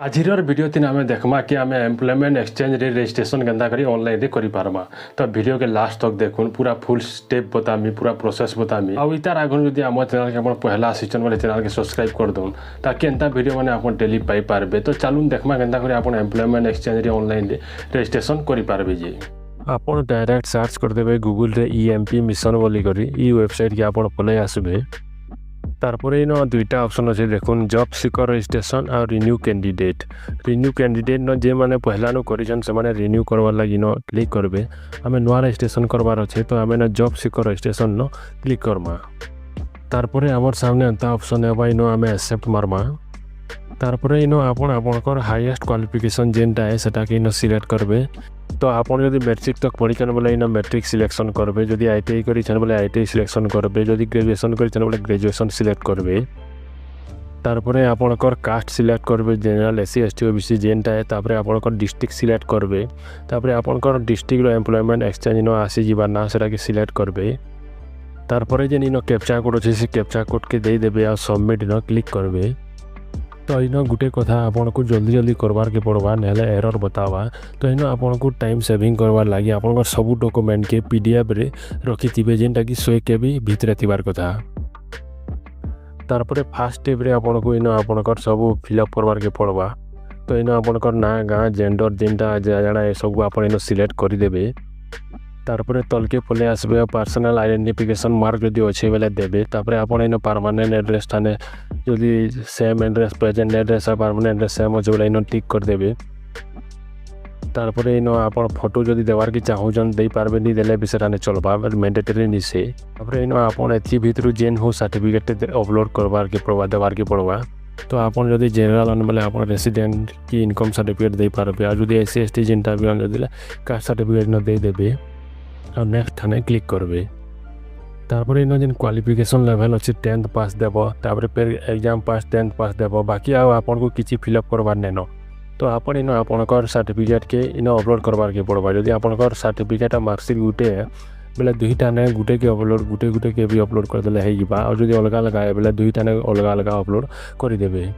आजिर video तीन आम देखमा कि आम एम्प्लॉयमेंट एक्सचेंज रजिस्ट्रेशन केन्ता करी ऑनलाइन करि पारमा। तो वीडियो के लास्ट तक देखुन पूरा फुल स्टेप बतामी पूरा प्रोसेस बतामी। आउ इतार आगुन जदि आम चैनल के अपन पहला आसीचन बोले चैनल के सब्सक्राइब कर दउन ताकि एंता वीडियो माने अपन डेली पाई पारबे। तो चलून देखमा केन्ता करी अपन एम्प्लॉयमेंट एक्सचेंज ऑनलाइन रजिस्ट्रेशन करि पारबे जी। आपन डायरेक्ट सर्च कर देबे गूगल रे ईएमपी मिशन बोली करी ई वेबसाइट के आपन पले आसबे। तारपरे इन दुईटा ऑप्शन अच्छे देखुन जॉब सीकर रजिस्ट्रेशन और रिन्यू कैंडिडेट न जे माने पहला नु करिसन से माने रिन्यू करवार लगी न क्लिक करबे। आमे नवा रजिस्ट्रेशन करवार अच्छे तो आमे न जॉब सीकर रजिस्ट्रेशन न क्लिक करमा। तारपरे हमर सामने अंता ऑप्शन है भाई नो आमे एक्सेप्ट मारमा। तारपरे इन आपनकर हाईएस्ट क्वालिफिकेशन जेनटा है सेटा के इन सिलेक्ट करबे। तो आपन जदि मैट्रिक तक पढ़ीछन बोले इन मैट्रिक सिलेक्शन करबे, जदि आईटीआई करिछन बोले आईटीआई सिलेक्शन करबे, जदि ग्रेजुएशन करिछन बोले ग्रेजुएशन सिलेक्ट करबे। तारपरे आपनकर कास्ट सिलेक्ट करबे जनरल एससी एसटी ओबीसी जेनटा है। तारपरे आपनकर डिस्ट्रिक्ट सिलेक्ट करबे। तारपरे आपनकर डिस्ट्रिक्ट रो एम्प्लॉयमेंट एक्सचेंज नो आसी जीवा ना सेटा के सिलेक्ट करबे। तारपरे जेन इन कैप्चा कोड अछि से कैप्चा कोड के दे देबे आ सबमिट न क्लिक करबे। तो इन गोटे कथा आपन को जल्दी जल्दी करवार के पड़वा नेले एरर बतावा। तो इन आपन को टाइम सेविंग करवार लागि आपन सब डॉक्यूमेंट के पीडीएफ रे रखि थिबे जेनटा कि 100 केबी भितरे थिबार कथा। तारपरे फर्स्ट स्टेप रे आपन को इन आपनकर सब फिलअप करवार के पड़वा। तो इन आपनकर ना गाँ जेंडर जेनटा जाना ए सब आपन इन सिलेक्ट करि देबे। तारपरे तलके पले आसबे पर्सनल आइडेंटिफिकेशन मार्क जदि अच्छे बेले देबे। तारपरे आपन इन परमानेंट एड्रेस थाने जदि सेम एड्रेस प्रेजेंट एड्रेस और परमानेंट एड्रेस सेम अच्छे बोले इन टिक कर देबे। तारपरे इन आपन फोटो जदि देवार की चाहूजन दे पारबे नी देले बिसराने चलबा मैंडेटरी नी से। तारपरे इन आपन एथि भितरु जेन हो सर्टिफिकेट अपलोड करवार के पड़वा देवार के पड़वा। तो आपन जदि जनरल अन बोले आपन रेसिडेंट की इनकम सर्टिफिकेट दे पारबे और जदि एससी एसटी जेनटा भी अन जदि कास्ट सर्टिफिकेट न दे देबे और नेक्स्ट थाने क्लिक करबे। तारपरे इन जेन क्वालिफिकेशन लेवल अच्छे 10th पास देव। तारपरे फिर एग्जाम पास 10th पास देव। बाकी आपन को किसी फिलअप करवार नेनो। तो आपन इन आपनकर सर्टिफिकेट के इन अपलोड करवार के पड़वा। जदि आपनकर सर्टिफिकेट और मार्कशीट गुटे है बोले दुईटा ने गुटे के अपलोड गुटे के भी अपलोड कर देले है जीवा। और जदि अलग अलग है बोले दुईटा ने अलग अलग अपलोड कर देबे।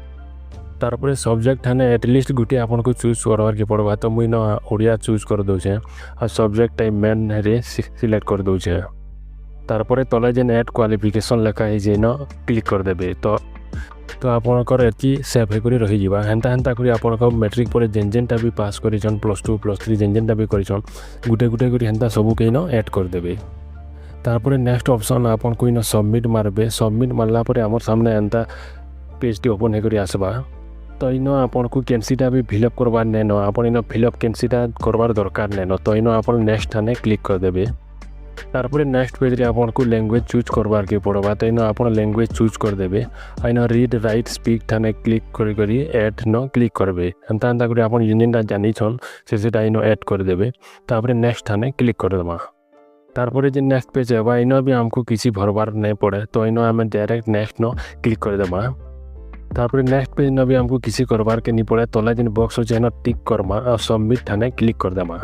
तारपरे सब्जेक्ट थाने एटलिस्ट गुटे आपन को चूज करवार के पड़वा। तो मुई न ओडिया चूज कर दउछे और सब्जेक्ट टाइप मेन रे सिलेक्ट कर दउछे। तारपरे तले जेन एड क्वालिफिकेशन लेखा है जे न क्लिक कर देबे। तो आपनकर एति सेव करी रही जीवा। हेंता हेंता करी आपनकर मैट्रिक पर जेन जेनटा भी पास करिछन +2 +3 जेन जेनटा भी करिछन गुटे करी हेंता सबू के न ऐड कर देबे। तारपरे नेक्स्ट ऑप्शन आपन को इन सबमिट मारबे। सबमिट मारला परे हमर सामने एंता पेज टी ओपन करी आसबा। तो इन आपन को कैंसिटा भी फिलअप करवार नेनो। आपन इन फिलअप कैंसिटा करवार दरकार नेनो। तो इन आपन नेक्स्ट थाने क्लिक कर देबे। तारपरे नेक्स्ट पेज रे आपन को लैंग्वेज चूज करवार के पड़वा। तो इन आपन लैंग्वेज चूज कर देबे। इन रीड राइट स्पीक थाने क्लिक करी ऐड न क्लिक करबे। एंता एंता करी आपन जेनटा जानि छन सेटा इन ऐड कर देबे। तारपरे नेक्स्ट थाने क्लिक कर देबा। तारपरे जे नेक्स्ट पेज है इन भी हमको किसी भरवार नहीं पड़े। तो इन आम डायरेक्ट नेक्स्ट न क्लिक कर देबा। तारपरे नेक्स्ट पेज न भी हमको किसी करवार के नहीं पड़े। तले जेन बॉक्स अच्छे न टिक करमा और सबमिट थाने क्लिक कर देमा।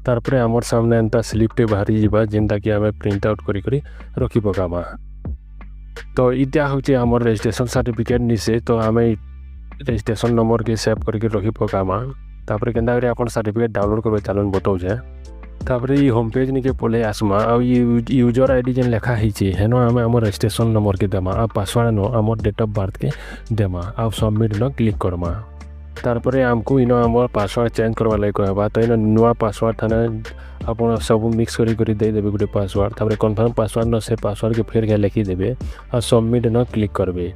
तारपरे हमर सामने एंता स्लिप बाहरी जीवा जेनटा कि आमे प्रिंट आउट करी रखी पकामा। तो इटा होचे हमर रजिस्ट्रेशन सर्टिफिकेट निसे। तो आमे रजिस्ट्रेशन नंबर के सेव करके रखी पकामा। तारपरे केनता करी आपन सर्टिफिकेट डाउनलोड करबे चालन बताउ जे। तारपरे ई होम पेज निके पले आसमा और यूजर आईडी जेन लेखा हिचे हेनो आमे हमर रजिस्ट्रेशन नंबर के देमा आ पासवर्ड नो हमर डेट ऑफ बर्थ के देमा आ सबमिट न क्लिक करमा। तारपरे हमको इन हमर पासवर्ड चेंज करवा लाग कहबा। तो इन नुआ पासवर्ड थाने आपन सब मिक्स करी दे देबे गुटे पासवर्ड। तारपरे कन्फर्म पासवर्ड न से पासवर्ड के फेर के लिखि देबे और सबमिट न क्लिक करबे।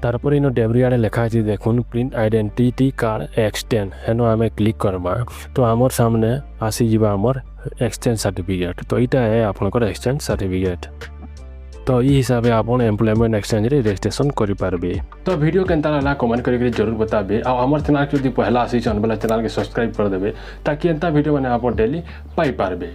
तारपरे इन डेब्रियाडे लेखा अछि देखुन प्रिंट आइडेंटिटी कार्ड एक्सटेंड हेनो आमे क्लिक करमा। तो हमर सामने आसी जीवा हमर एक्सचेंज सर्टिफिकेट। तो इटा है आपनकर एक्सचेंज सर्टिफिकेट। तो ई हिसाब से आपन एम्प्लॉयमेंट एक्सचेंज रे रजिस्ट्रेशन करि पारबे। तो वीडियो केनता लागला कमेंट करके जरूर बताबे। आ हमर चैनल के यदि पहला आसी चैनल वाला चैनल के सब्सक्राइब कर देबे ताकि एंता वीडियो माने आपन डेली पाई पारबे।